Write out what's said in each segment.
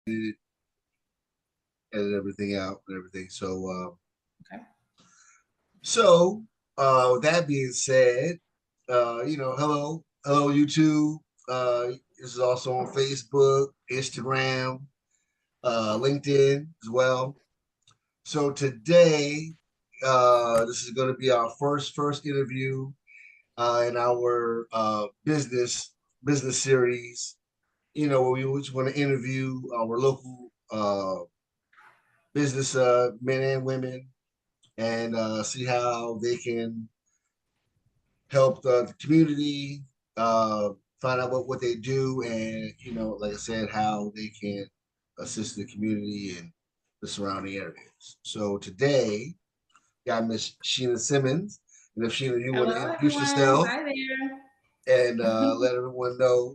edit everything out and everything. Okay. So with that being said, hello YouTube. This is also on Facebook, Instagram, LinkedIn as well. So today, this is going to be our first interview in our business series. Where we just want to interview our local business men and women and see how they can help the community, uh, find out what they do, and like I said, how they can assist the community and the surrounding areas. So today, got Miss Sheena Simmonds, and if Sheena, you want to Hello, introduce everyone. yourself Hi there. and let everyone know,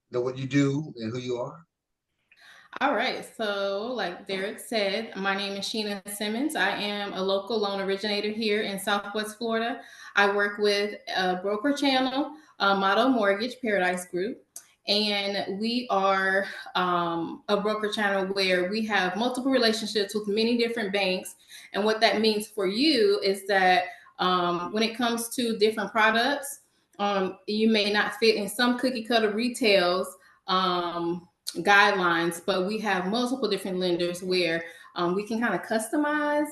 know what you do and who you are. All right. So, like Derek said, my name is Sheena Simmonds. I am a local loan originator here in Southwest Florida. I work with a broker channel, Motto Mortgage Paradise Group. And we are a broker channel where we have multiple relationships with many different banks. And what that means for you is that when it comes to different products, you may not fit in some cookie cutter retails. Guidelines, but we have multiple different lenders where we can kind of customize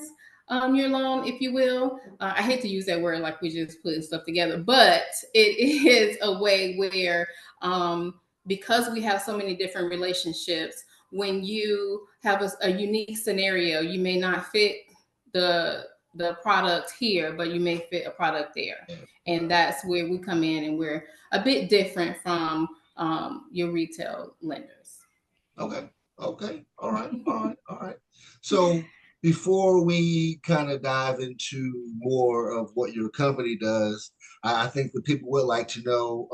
your loan, if you will. I hate to use that word like we just putting stuff together, but it is a way where because we have so many different relationships, when you have a unique scenario, you may not fit the product here, but you may fit a product there, and that's where we come in, and we're a bit different from your retail lenders. Okay. Okay. All right. All right. All right. So before we kind of dive into more of what your company does, I think the people would like to know,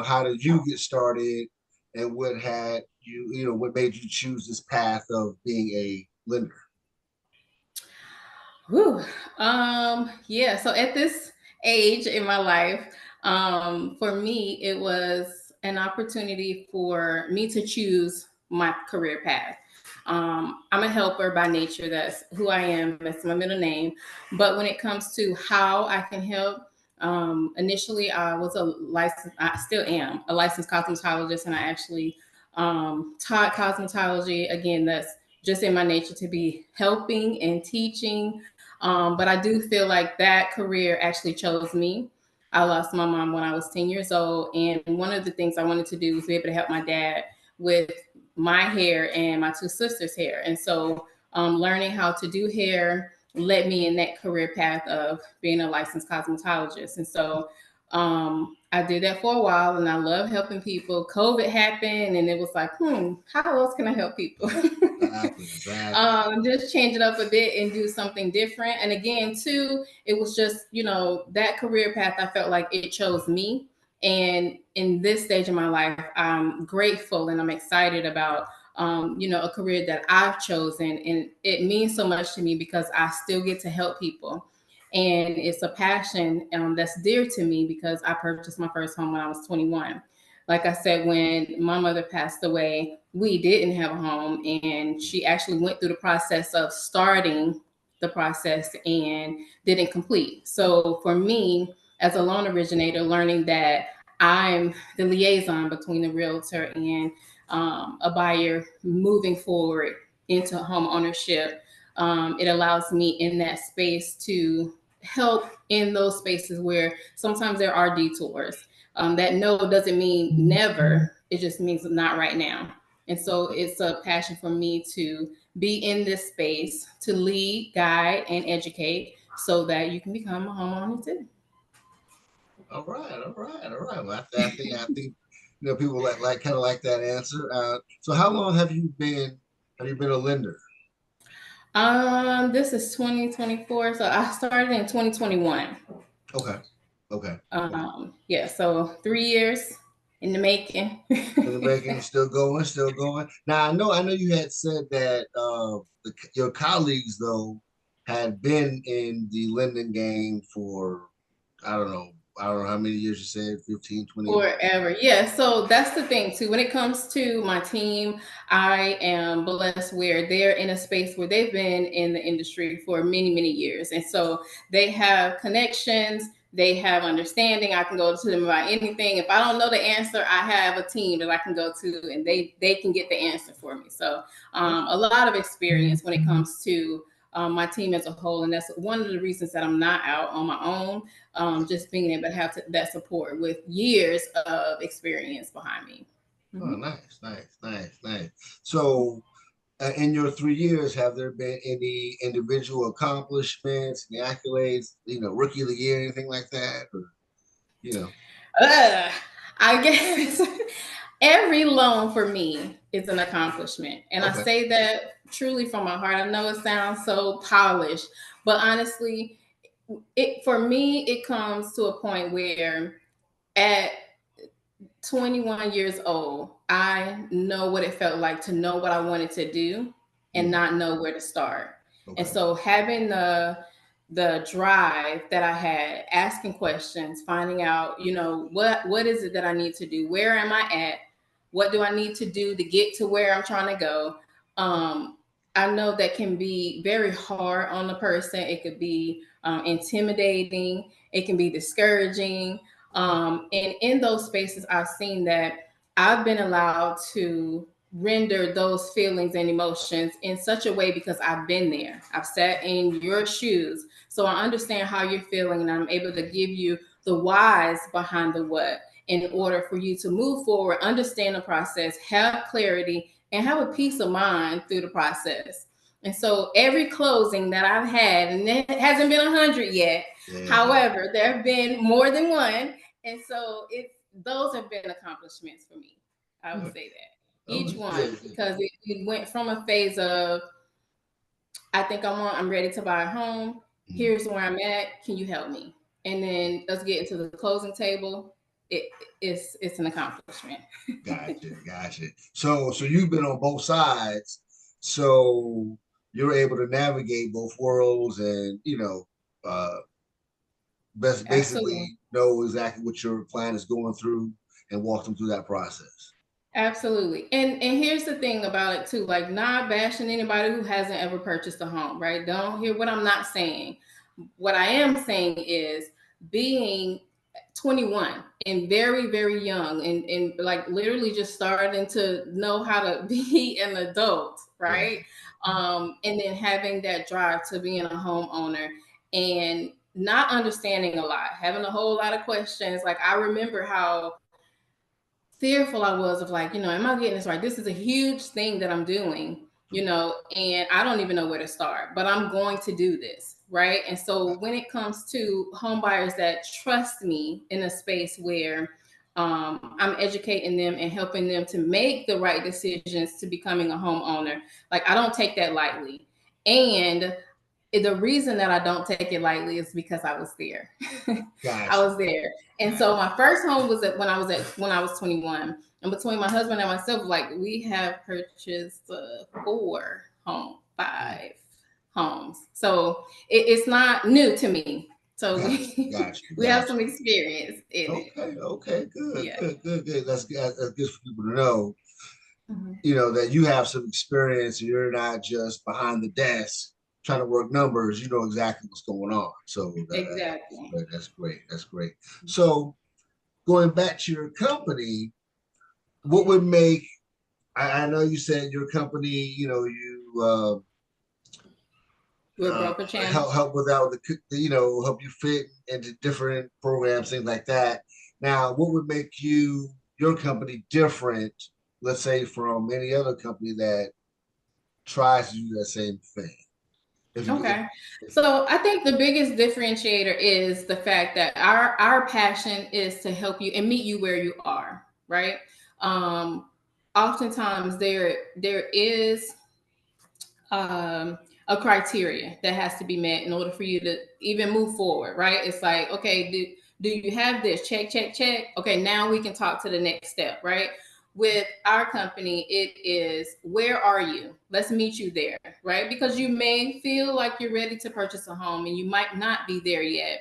how did you get started and what had you, what made you choose this path of being a lender? Whew. Yeah. So at this age in my life, for me, it was an opportunity for me to choose my career path. I'm a helper by nature. That's who I am. That's my middle name. But when it comes to how I can help, initially I was a licensed, I still am a licensed cosmetologist, and I actually taught cosmetology. Again, that's just in my nature to be helping and teaching. But I do feel like that career actually chose me. I lost my mom when I was 10 years old. And one of the things I wanted to do was be able to help my dad with my hair and my two sisters' hair. And so learning how to do hair led me in that career path of being a licensed cosmetologist. And so I did that for a while, and I love helping people. COVID happened, and it was like, how else can I help people? Exactly. Exactly. Just change it up a bit and do something different. And again, too, it was just, that career path, I felt like it chose me. And in this stage of my life, I'm grateful and I'm excited about, a career that I've chosen. And it means so much to me because I still get to help people. And it's a passion that's dear to me because I purchased my first home when I was 21. Like I said, when my mother passed away, we didn't have a home, and she actually went through the process of starting the process and didn't complete. So for me, as a loan originator, learning that I'm the liaison between the realtor and a buyer moving forward into home ownership, it allows me in that space to help in those spaces where sometimes there are detours. That no doesn't mean never, it just means not right now. And so it's a passion for me to be in this space to lead, guide, and educate so that you can become a homeowner too. All right. All right. All right. Well, I think people like kind of like that answer. So how long have you been a lender? This is 2024, so I started in 2021. Okay. Okay. Okay. Yeah, so 3 years in the making. In the making, still going, still going. Now I know you had said that your colleagues though had been in the lending game for I don't know I don't know how many years you said, 15, 20. Forever. Yeah. So that's the thing too. When it comes to my team, I am blessed where they're in a space where they've been in the industry for many, many years. And so they have connections, they have understanding. I can go to them about anything. If I don't know the answer, I have a team that I can go to and they can get the answer for me. So a lot of experience when it comes to my team as a whole. And that's one of the reasons that I'm not out on my own, just being able to have that support with years of experience behind me. Oh, Mm-hmm. nice, nice, nice, nice. So, in your 3 years, have there been any individual accomplishments, any accolades, rookie of the year, anything like that? Or, you know, I guess every loan for me is an accomplishment. And I okay. say that truly from my heart. I know it sounds so polished, but honestly, for me, it comes to a point where at 21 years old, I know what it felt like to know what I wanted to do and Mm, not know where to start. And okay. so having the drive that I had, asking questions, finding out, what is it that I need to do? Where am I at? What do I need to do to get to where I'm trying to go? I know that can be very hard on the person. It could be intimidating. It can be discouraging. And in those spaces, I've seen that I've been allowed to render those feelings and emotions in such a way because I've been there. I've sat in your shoes. So I understand how you're feeling and I'm able to give you the whys behind the what in order for you to move forward, understand the process, have clarity, and have a peace of mind through the process. And so every closing that I've had, and it hasn't been 100 yet, Yeah. however, there have been more than one. And so those have been accomplishments for me. I would Good. say that. Oh, Each one, good, good. because it went from a phase of I'm ready to buy a home. Mm, Here's where I'm at. Can you help me? And then let's get into the closing table. It's an accomplishment. gotcha, gotcha. So you've been on both sides, so you're able to navigate both worlds, and uh, best Absolutely. basically know exactly what your client is going through and walk them through that process. Absolutely. And here's the thing about it too, like not bashing anybody who hasn't ever purchased a home, right? Don't hear what I'm not saying. What I am saying is being 21 and very, very young and like literally just starting to know how to be an adult, Right. right? And then having that drive to being a homeowner and not understanding a lot, having a whole lot of questions. Like I remember how fearful I was of like, am I getting this right? This is a huge thing that I'm doing, and I don't even know where to start, but I'm going to do this, right? And so when it comes to home buyers that trust me in a space where I'm educating them and helping them to make the right decisions to becoming a homeowner, like I don't take that lightly. And the reason that I don't take it lightly is because I was there. I Gotcha. was there. And so my first home was when I was 21. And between my husband and myself, like we have purchased Mm, 5 homes. So it's not new to me. So gotcha, we gotcha, we have gotcha. some experience in it. Okay, okay, good, Yeah. good, good, good. That's good for people to know. Mhm. That you have some experience and you're not just behind the desk trying to work numbers. You know exactly what's going on. So Exactly. that's great. That's great. So going back to your company, what would make I know you said your company, you We're broker channel. help with that with help you fit into different programs, things like that. Now, what would make your company different, let's say, from any other company that tries to do that same thing? Okay. If So I think the biggest differentiator is the fact that our passion is to help you and meet you where you are, right? Um Oftentimes there is a criteria that has to be met in order for you to even move forward, right? It's like, okay, do you have this? Check, check, check. Okay, now we can talk to the next step, right? With our company, it is where are you? Let's meet you there, right? Because you may feel like you're ready to purchase a home and you might not be there yet.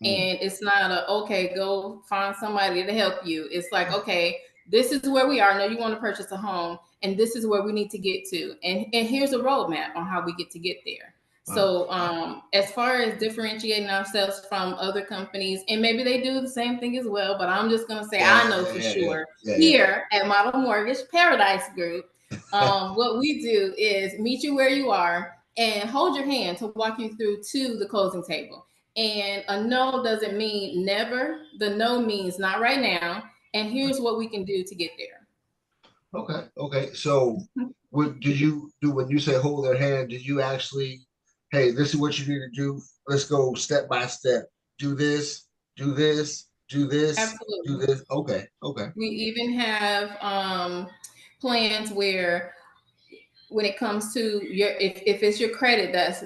Mm. And it's not a, okay, go find somebody to help you. It's like, okay, this is where we are. Now you want to purchase a home, and this is where we need to get to. And here's a roadmap on how we get to get there. Wow. So as far as differentiating ourselves from other companies, and maybe they do the same thing as well, but I'm just gonna say Yeah, I know yeah, for yeah, yeah, sure yeah, yeah. here at Model Mortgage Paradise Group, what we do is meet you where you are and hold your hand to walk you through to the closing table. And a no doesn't mean never. The no means not right now. And here's what we can do to get there. Okay, okay. So, what do you do when you say hold their hand? Do you actually, hey, this is what you need to do. Let's go step by step. Do this, do this, do this, do Absolutely. this. Okay, okay. We even have plans where when it comes to your, if it's your credit that's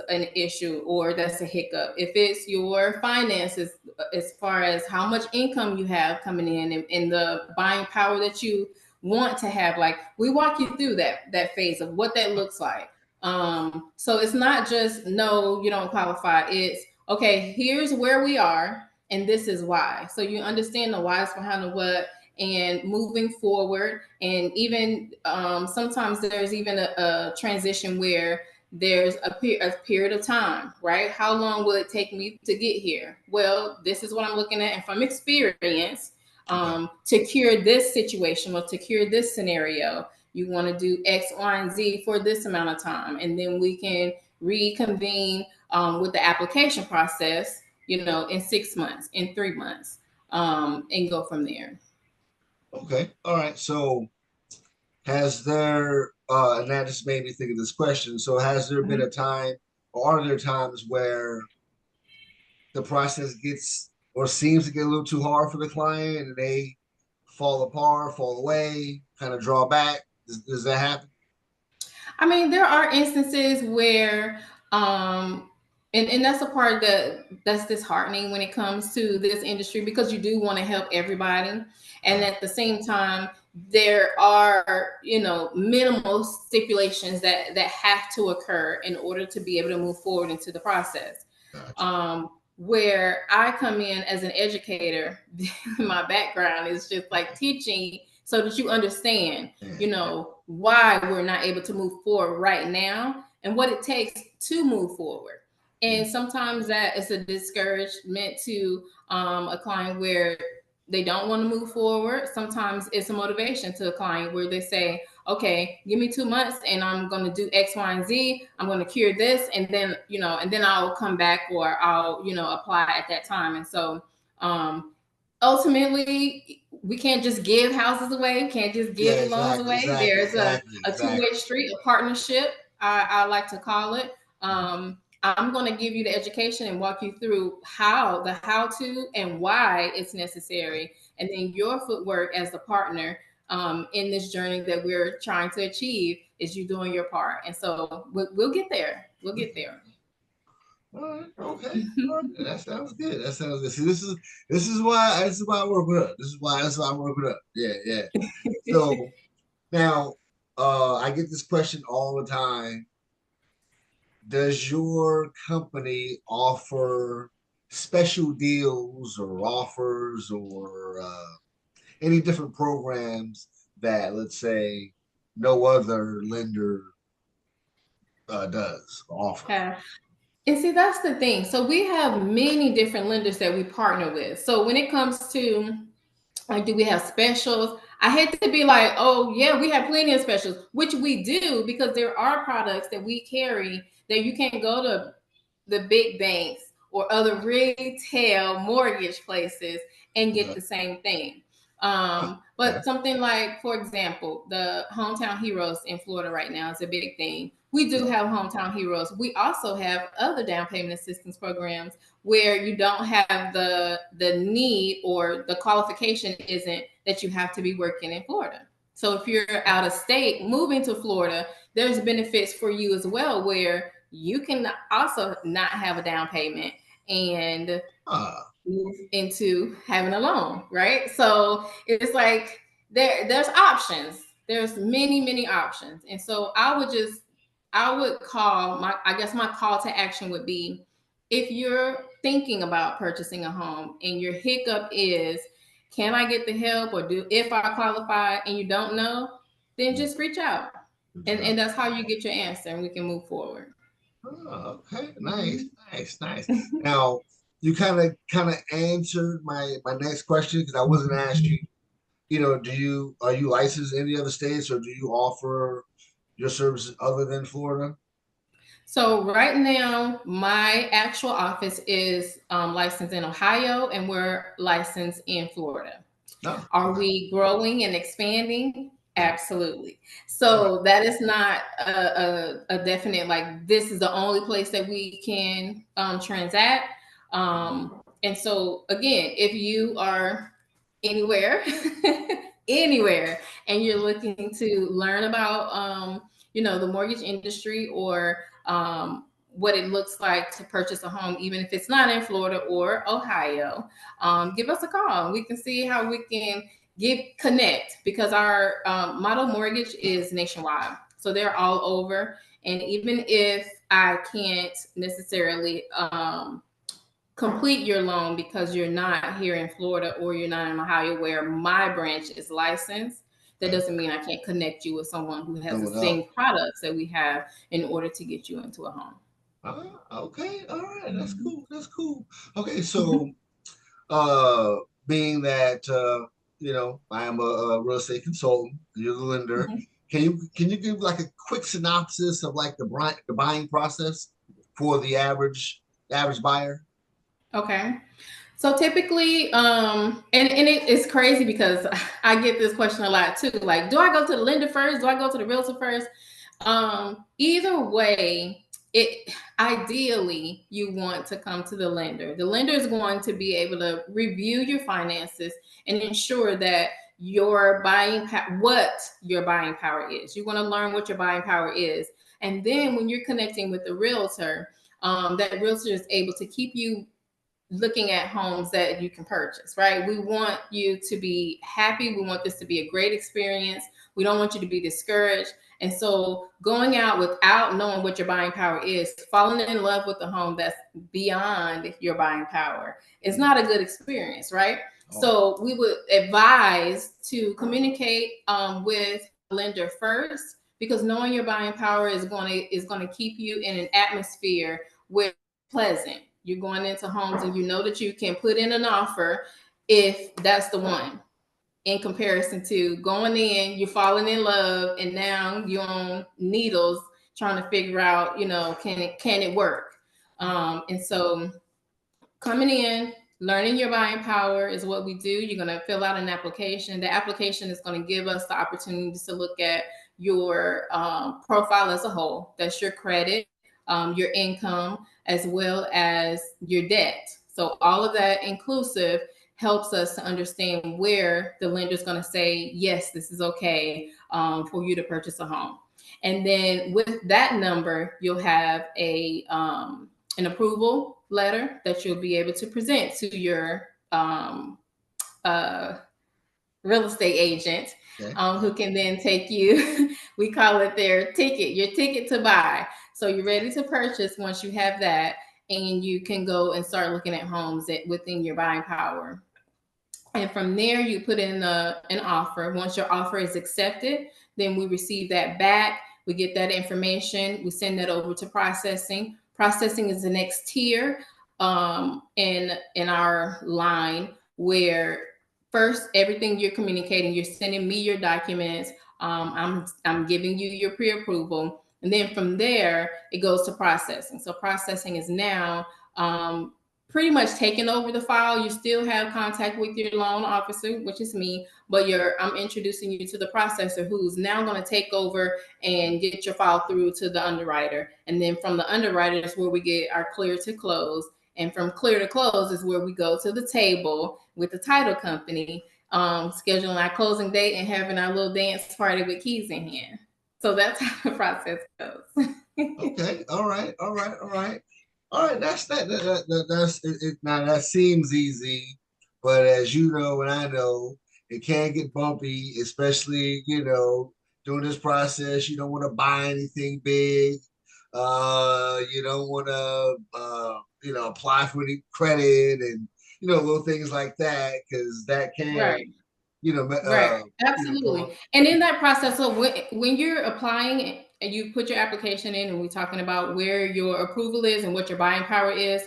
an issue or that's a hiccup, if it's your finances as far as how much income you have coming in, and the buying power that you want to have, like we walk you through that phase of what that looks like. So it's not just no, you don't qualify. It's okay, here's where we are and this is why, so you understand the whys behind the what and moving forward. And even sometimes there's even a transition where there's a period of time, right? How long will it take me to get here? Well, this is what I'm looking at, and from experience, Okay. to cure this situation or to cure this scenario, you want to do X, Y, and Z for this amount of time, and then we can reconvene with the application process, in 6 months, in 3 months, and go from there. Okay. All right. So, has there, and that just made me think of this question. So, has there been a Mhm. time, or are there times where the process gets or seems to get a little too hard for the client and they fall apart, fall away, kind of draw back? Does that happen? I mean, there are instances where, and that's a part that's disheartening when it comes to this industry, because you do want to help everybody, and Right. at the same time, there are minimal stipulations that have to occur in order to be able to move forward into the process. Gotcha. Where I come in as an educator, my background is just like teaching so that you understand, Yeah. why we're not able to move forward right now and what it takes to move forward. Mm. And sometimes that is a discouragement to a client where they don't want to move forward. Sometimes it's a motivation to a client where they say, okay, give me 2 months and I'm going to do X, Y, and Z. I'm going to cure this. And then I'll come back, or I'll, apply at that time. And so, um, ultimately, we can't just give houses away. We can't just Yeah, give loans exactly, away. exactly, There's a, exactly, a two-way exactly. street, a partnership, I like to call it. I'm going to give you the education and walk you through how to and why it's necessary, and then your footwork as the partner in this journey that we're trying to achieve is you doing your part. And so we'll get there. We'll get Okay. there. All right. Okay. All right. That sounds good. That sounds good. See, this is why I work with up. This is why I work with up. Yeah, yeah. So now, I get this question all the time. Does your company offer special deals or offers or any different programs that, let's say, no other lender does offer? Yeah. And see, that's the thing. So we have many different lenders that we partner with. So when it comes to, like, do we have specials? I hate to be like, oh yeah, we have plenty of specials, which we do, because there are products that we carry that you can't go to the big banks or other retail mortgage places and get Okay. the same thing. Okay. But something like, for example, the Hometown Heroes in Florida right now is a big thing. We do Yeah. have Hometown Heroes. We also have other down payment assistance programs where you don't have the need, or the qualification isn't that you have to be working in Florida. So if you're out of state moving to Florida, there's benefits for you as well, where you can also not have a down payment and Ah, move into having a loan, right? So it's like there's options. There's many options. And so I would call my I guess my call to action would be, if you're thinking about purchasing a home and your hiccup is, can I get the help, or do if I qualify, and you don't know, then just reach out. And that's how you get your answer, and we can move forward. Oh, okay, nice, Mhm. nice, nice. Now you kind of answered my next question because I wasn't asked you. You know, are you licensed in any other states, or do you offer your services other than Florida? So right now, my actual office is licensed in Ohio, and we're licensed in Florida. No. Are Okay. we growing and expanding? Yeah. Absolutely. All right. So that is not a definite, like, this is the only place that we can transact. And so, again, if you are anywhere, anywhere, and you're looking to learn about, the mortgage industry, or what it looks like to purchase a home, even if it's not in Florida or Ohio, give us a call. We can see how we can get connect, because our model mortgage is nationwide, so they're all over. And even if I can't necessarily complete your loan because you're not here in Florida or you're not in Ohio where my branch is licensed, that Okay. doesn't mean I can't connect you with someone who has the Someone else. same products that we have in order to get you into a home. Okay. All right. That's Mhm. cool. That's cool. Okay. So, Mhm. uh, being that I am a real estate consultant, you're the lender. Mhm. Can you give like a quick synopsis of like the buying process for the average buyer? Okay. So typically, and it's crazy because I get this question a lot too. Like, do I go to the lender first? Do I go to the realtor first? Either way, it ideally you want to come to the lender. The lender is going to be able to review your finances and ensure that what your buying power is. You want to learn what your buying power is, and then when you're connecting with the realtor, that realtor is able to keep you looking at homes that you can purchase, right? We want you to be happy. We want this to be a great experience. We don't want you to be discouraged. And so, going out without knowing what your buying power is, falling in love with a home that's beyond your buying power, is not a good experience, right? Oh, So, we would advise to communicate with the lender first, because knowing your buying power is going to keep you in an atmosphere where pleasant. You're going into homes and you know that you can put in an offer if that's the one. In comparison to going in, you're falling in love, and now you're on needles trying to figure out, can it work? And so coming in, learning your buying power is what we do. You're going to fill out an application. The application is going to give us the opportunity to look at your profile as a whole. That's your credit, your income, as well as your debt. So all of that inclusive helps us to understand where the lender is going to say, yes, this is okay for you to purchase a home. And then with that number, you'll have an approval letter that you'll be able to present to your uh, real estate agent, okay. who can then take you, we call it your ticket to buy. So you're ready to purchase once you have that, and you can go and start looking at homes within your buying power. And from there, you put in an offer. Once your offer is accepted, then we receive that back. We get that information. We send that over to processing. Processing is the next tier in our line, where first everything you're communicating, you're sending me your documents. I'm giving you your pre-approval, and then from there it goes to processing. So processing is now pretty much taking over the file. You still have contact with your loan officer, which is me, but I'm introducing you to the processor, who's now going to take over and get your file through to the underwriter. And then from the underwriter is where we get our clear to close. And from clear to close is where we go to the table with the title company, scheduling our closing date and having our little dance party with keys in hand. So that's how the process goes. Okay. All right. All right. All right. All right. That's it. Now that seems easy, but as you know and I know, it can get bumpy, especially doing this process. You don't want to buy anything big. You don't want to, apply for any credit and little things like that because that can, Right. you know, Right. go on. Absolutely. And in that process, so when you're applying and you put your application in, and we're talking about where your approval is and what your buying power is,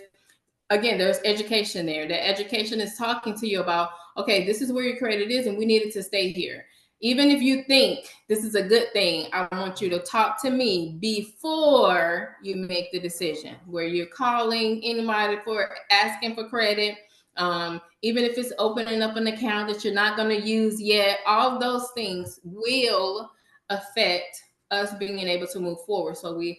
again, there's education there. The education is talking to you about, okay, this is where your credit is, and we need it to stay here. Even if you think this is a good thing, I want you to talk to me before you make the decision. Where you're calling anybody for asking for credit, even if it's opening up an account that you're not going to use yet, all of those things will affect us being able to move forward. So we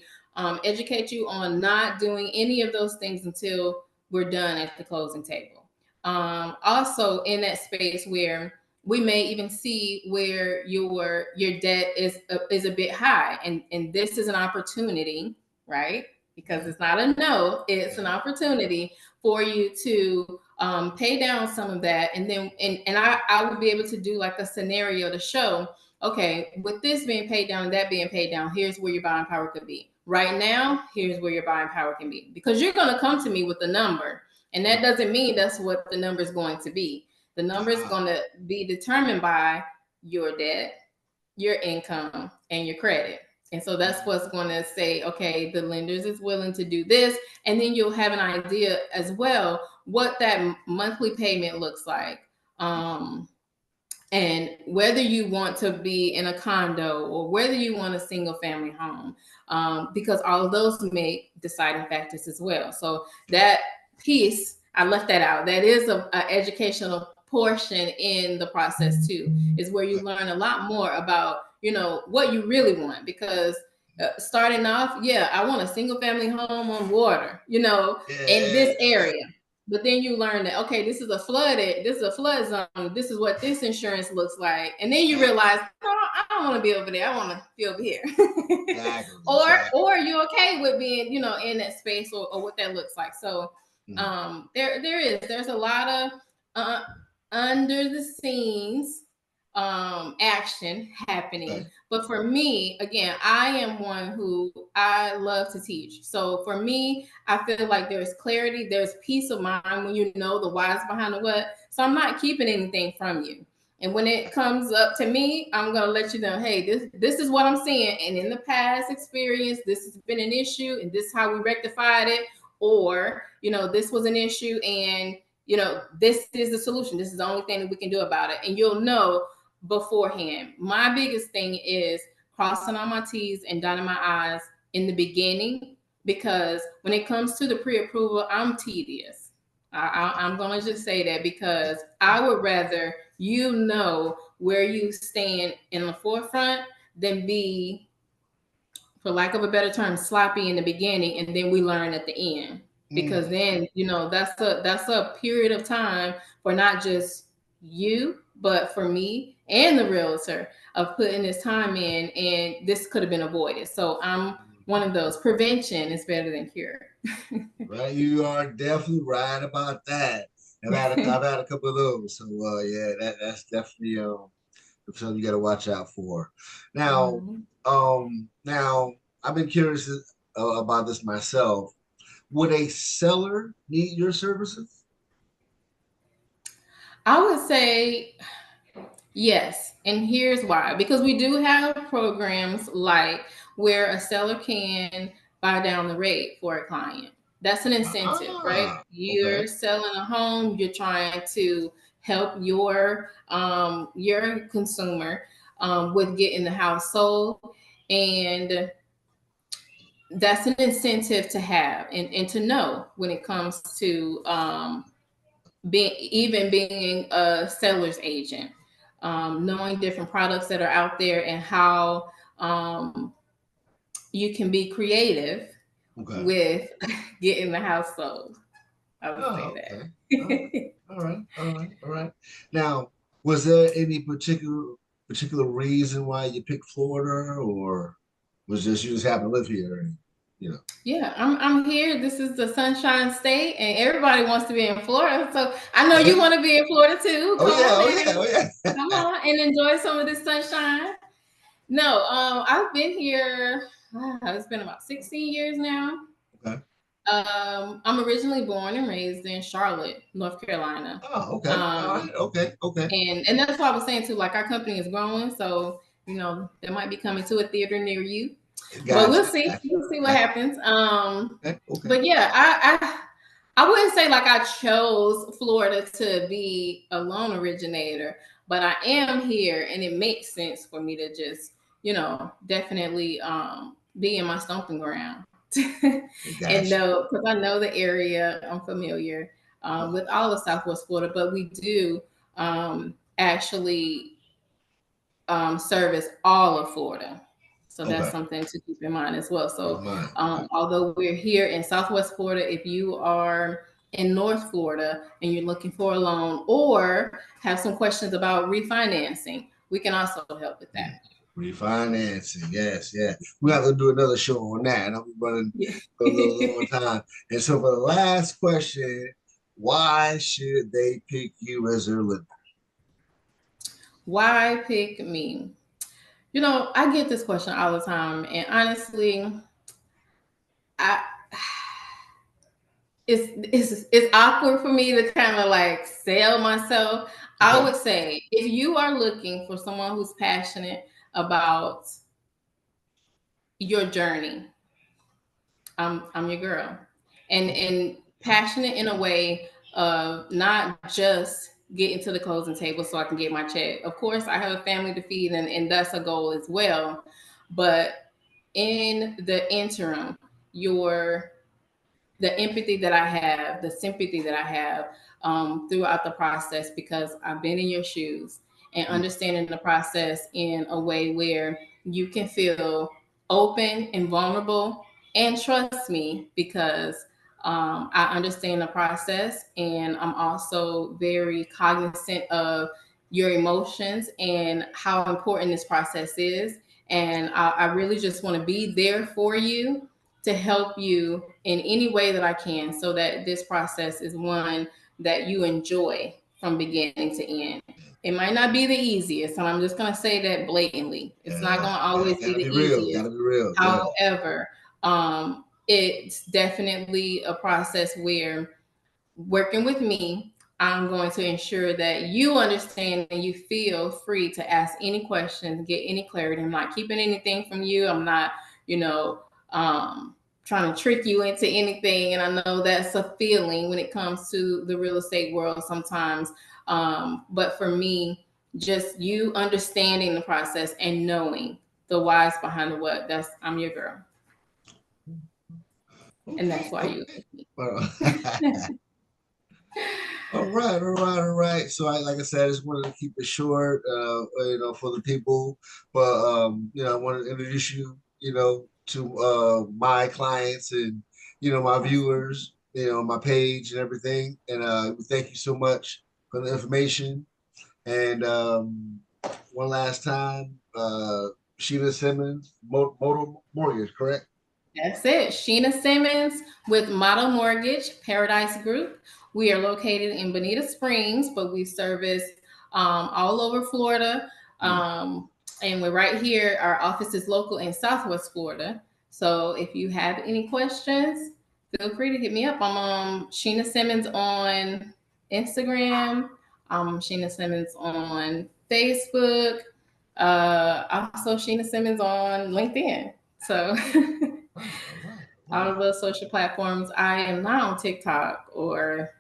educate you on not doing any of those things until we're done at the closing table. Also, in that space where we may even see where your debt is a bit high, and this is an opportunity, right? Because it's not a no, it's an opportunity for you to pay down some of that, and then and I would be able to do like a scenario to show, okay, with this being paid down and that being paid down, here's where your buying power could be. Right now, here's where your buying power can be. Because you're going to come to me with a number, and that doesn't mean that's what the number is going to be. The number is going to be determined by your debt, your income, and your credit. And so that's what's going to say, okay, the lenders is willing to do this. And then you'll have an idea as well what that monthly payment looks like. And whether you want to be in a condo or whether you want a single family home, because all of those make deciding factors as well. So that piece, I left that out. That is a educational portion in the process too, is where you learn a lot more about, what you really want. Because starting off, yeah, I want a single family home on water, in this area. But then you learn that, okay, this is a flood zone. This is what this insurance looks like. And then you realize, no, I don't want to be over there. I want to be over here. Exactly, or exactly. or you're okay with being, in that space, or what that looks like. So there's a lot of under the scenes action happening. But for me, again, I am one who I love to teach. So for me, I feel like there's clarity, there's peace of mind when you know the whys behind the what. So I'm not keeping anything from you. And when it comes up to me, I'm gonna let you know, hey, this is what I'm seeing. And in the past experience, this has been an issue, and this is how we rectified it. Or, this was an issue, and this is the solution. This is the only thing that we can do about it. And you'll know beforehand. My biggest thing is crossing all my T's and dotting my I's in the beginning, because when it comes to the pre-approval, I'm tedious. I'm going to just say that, because I would rather where you stand in the forefront than be, for lack of a better term, sloppy in the beginning, and then we learn at the end. Because then, that's a period of time for not just you, but for me and the realtor, of putting this time in, and this could have been avoided. So I'm one of those. Prevention is better than cure. Right, you are definitely right about that. I've had a couple of those, so yeah, that's definitely something you got to watch out for. Now, Mhm. now I've been curious about this myself. Would a seller need your services? I would say yes, and here's why. Because we do have programs like where a seller can buy down the rate for a client. That's an incentive, right? Okay. You're selling a home, you're trying to help your consumer with getting the house sold, and that's an incentive to have, and to know when it comes to being a seller's agent, knowing different products that are out there, and how you can be creative Okay. with getting the house sold. I would say Oh, okay. All right. that. All right. All right. All right. Now, was there any particular reason why you picked Florida, or was just you just happen to live here? And, you know. Yeah, I'm here. This is the Sunshine State, and everybody wants to be in Florida. So I know you want to be in Florida too. Oh Come yeah. on Oh there, yeah. Oh come yeah. on and enjoy some of this sunshine. No, I've been here. It's been about 16 years now. Okay. I'm originally born and raised in Charlotte, North Carolina. Oh, okay. All Um, right. Okay. Okay. and that's what I was saying too. Like our company is growing, so they might be coming to a theater near you, but we'll Gotcha. see. Gotcha. We'll see what Gotcha. happens. Okay. Okay. But yeah, I wouldn't say like I chose Florida to be a loan originator, but I am here, and it makes sense for me to just definitely be in my stomping ground. And Gotcha. know, because I know the area, I'm familiar with all of Southwest Florida, but we do actually service all of Florida. So that's Okay. something to keep in mind as well. Keep in So mind. although we're here in Southwest Florida, if you are in North Florida and you're looking for a loan or have some questions about refinancing, we can also help with that. Refinancing. Yes. Yeah. We have to do another show on that. And I'll be running Yeah. for a little long time. And so for the last question, why should they pick you as their lender? Why pick me? I get this question all the time, and honestly, I it's awkward for me to kind of like sell myself. I Okay. would say if you are looking for someone who's passionate about your journey, I'm your girl, Okay. and passionate in a way of not just getting to the closing table so I can get my check. Of course, I have a family to feed, and that's a goal as well. But in the interim, your the empathy that I have, the sympathy that I have throughout the process, because I've been in your shoes and Mm, understanding the process in a way where you can feel open and vulnerable and trust me because I understand the process, and I'm also very cognizant of your emotions and how important this process is. And I really just want to be there for you to help you in any way that I can so that this process is one that you enjoy from beginning to end. It might not be the easiest, and I'm just going to say that blatantly. It's not yeah. going to Gotta, always be gotta the be real. Gotta easiest. be real. Yeah. However, it's definitely a process where working with me, I'm going to ensure that you understand and you feel free to ask any questions, get any clarity. I'm not keeping anything from you. I'm not, you know, um, trying to trick you into anything. And I know that's a feeling when it comes to the real estate world sometimes. But for me, just you understanding the process and knowing the whys behind the what, I'm your girl. And Okay. that's why you. Okay. Well, all right, all right, all right. So like I said, I just wanted to keep it short, for the people. But I wanted to introduce you, to my clients and my viewers, my page and everything. And thank you so much for the information. And one last time, Sheena Simmonds, Motor Mortgage, correct? That's it. Sheena Simmonds with Model Mortgage Paradise Group. We are located in Bonita Springs, but we service all over Florida. Mm. And we're right here. Our office is local in Southwest Florida. So if you have any questions, feel free to hit me up. I'm Sheena Simmonds on Instagram. Sheena Simmonds on Facebook. Also, Sheena Simmonds on LinkedIn. So Right, all right, all all right. of those social platforms. I am not on TikTok or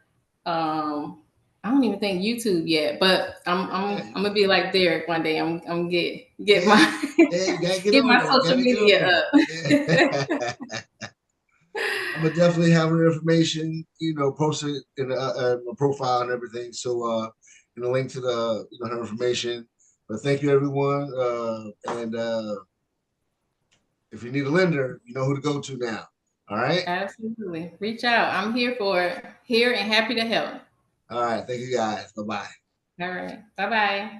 I don't even think YouTube yet, but I'm Yeah, I'm gonna be like Derek one day. I'm get yeah, my yeah. You gotta get get on my there. social Gotta get on media there. up. Yeah. I'm gonna definitely have her information, posted in my profile and everything. So, a link to the, her information. But thank you, everyone. And if you need a lender, you know who to go to now. All right. Absolutely. Reach out. I'm here for it. Here and happy to help. All right. Thank you, guys. Bye bye. All right. Bye bye.